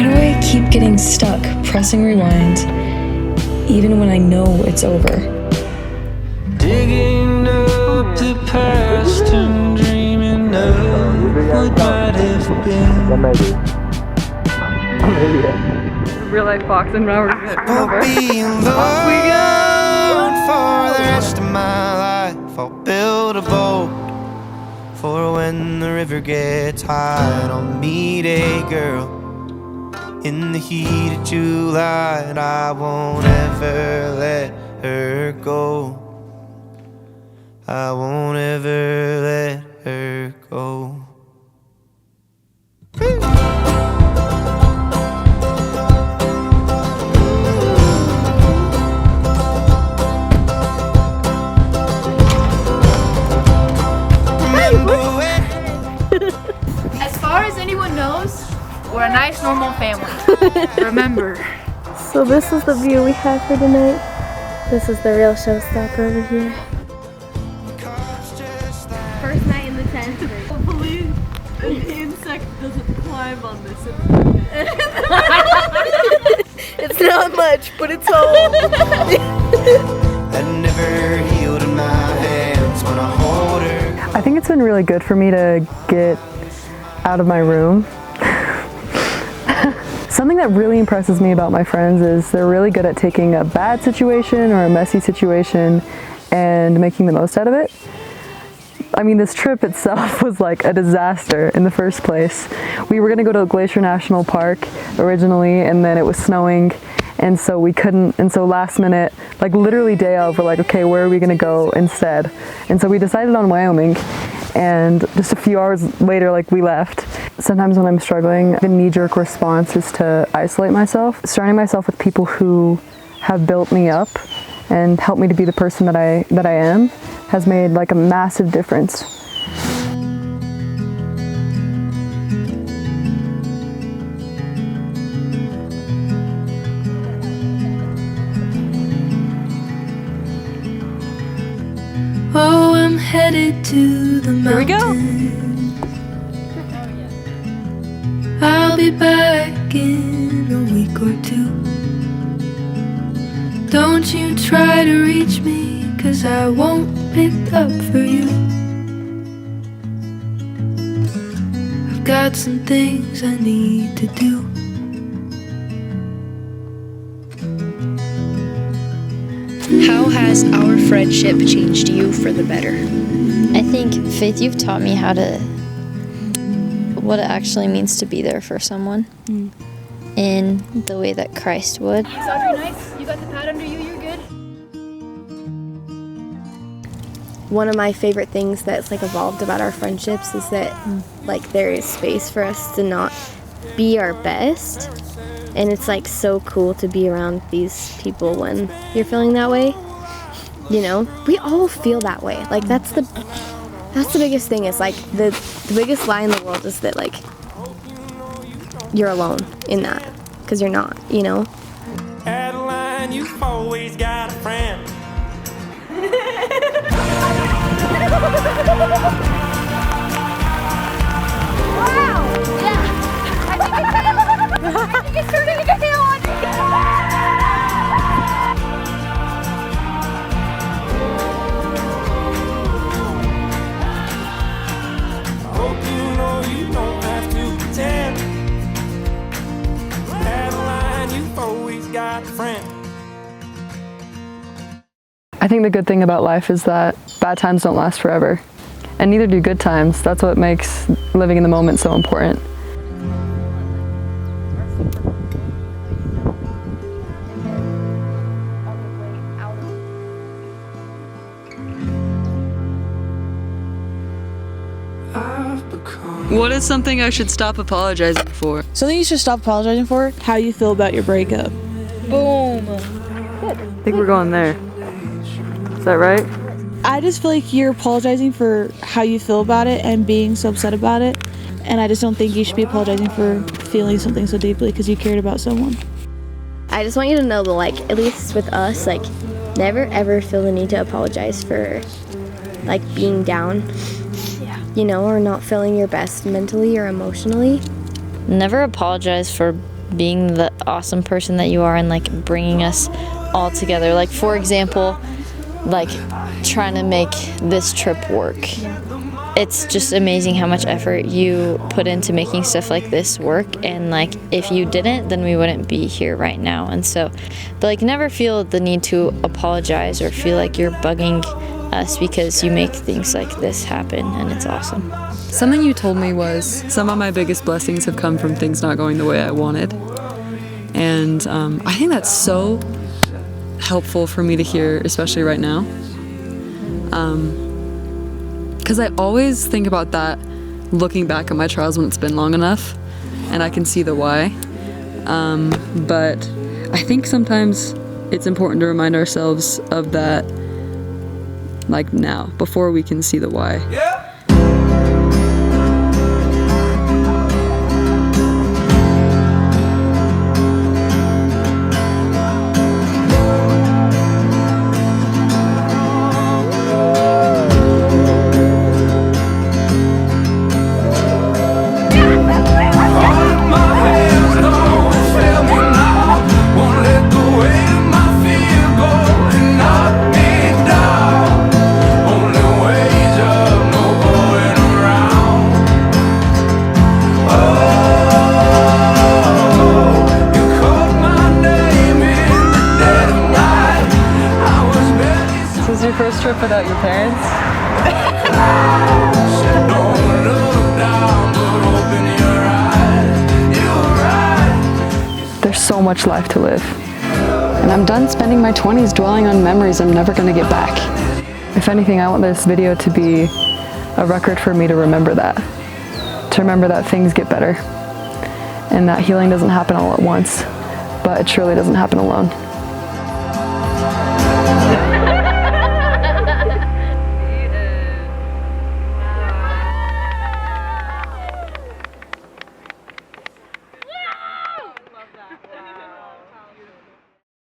Why do I keep getting stuck pressing rewind, even when I know it's over? Digging up the past and dreaming of what might have been. Real life fox and now we're Won't be alone for the rest of my life. I'll build a boat for when the river gets high. And I'll meet a girl in the heat of July, and I won't ever let her go. I won't ever let her go. As far as anyone knows, we're a nice, normal family. Remember. So this is the view we have for tonight. This is the real showstopper over here. First night in the tent. Hopefully an insect doesn't climb on this. It's not much, but it's all. That never healed in my hands when I hold her. I think it's been really good for me to get out of my room. Something that really impresses me about my friends is they're really good at taking a bad situation or a messy situation and making the most out of it. I mean, this trip itself was like a disaster in the first place. We were gonna go to Glacier National Park originally, and then it was snowing, and so we couldn't, and so last minute, like literally day of, we're like, okay, where are we gonna go instead? And so we decided on Wyoming, and just a few hours later, like, we left. Sometimes when I'm struggling, the knee-jerk response is to isolate myself. Surrounding myself with people who have built me up and helped me to be the person that I am has made like a massive difference. Oh, I'm headed to the mountain. Here we go. I'll be back in a week or two. Don't you try to reach me, 'cause I won't pick up for you. I've got some things I need to do. How has our friendship changed you for the better? I think, Faith, you've taught me what it actually means to be there for someone in the way that Christ would. Is Audrey nice? You got the pad under you, you're good? One of my favorite things that's like evolved about our friendships is that like there is space for us to not be our best. And it's like so cool to be around these people when you're feeling that way. You know, we all feel that way. Like that's the biggest thing. Is like the biggest lie in the world is that like you're alone in that, because you're not, you know. Adaline, you've always got a friend. Wow! Yeah! I think it's starting to get on! Hope you know you don't have to pretend. Adaline, you've always got a friend. I think the good thing about life is that bad times don't last forever, and neither do good times. That's what makes living in the moment so important. What is something I should stop apologizing for? Something you should stop apologizing for? How you feel about your breakup. Boom. I think we're going there. Is that right? I just feel like you're apologizing for how you feel about it and being so upset about it. And I just don't think you should be apologizing for feeling something so deeply because you cared about someone. I just want you to know that, like, at least with us, like, never ever feel the need to apologize for, like, being down, you know, or not feeling your best mentally or emotionally. Never apologize for being the awesome person that you are and like bringing us all together. Like for example, like trying to make this trip work. It's just amazing how much effort you put into making stuff like this work, and like if you didn't, then we wouldn't be here right now. And so like never feel the need to apologize or feel like you're bugging us, because you make things like this happen and it's awesome. Something you told me was some of my biggest blessings have come from things not going the way I wanted. And I think that's so helpful for me to hear, especially right now. Because I always think about that looking back at my trials when it's been long enough and I can see the why. But I think sometimes it's important to remind ourselves of that like now, before we can see the why. Yeah. First trip without your parents? There's so much life to live. And I'm done spending my 20s dwelling on memories I'm never going to get back. If anything, I want this video to be a record for me to remember that. To remember that things get better. And that healing doesn't happen all at once, but it surely doesn't happen alone.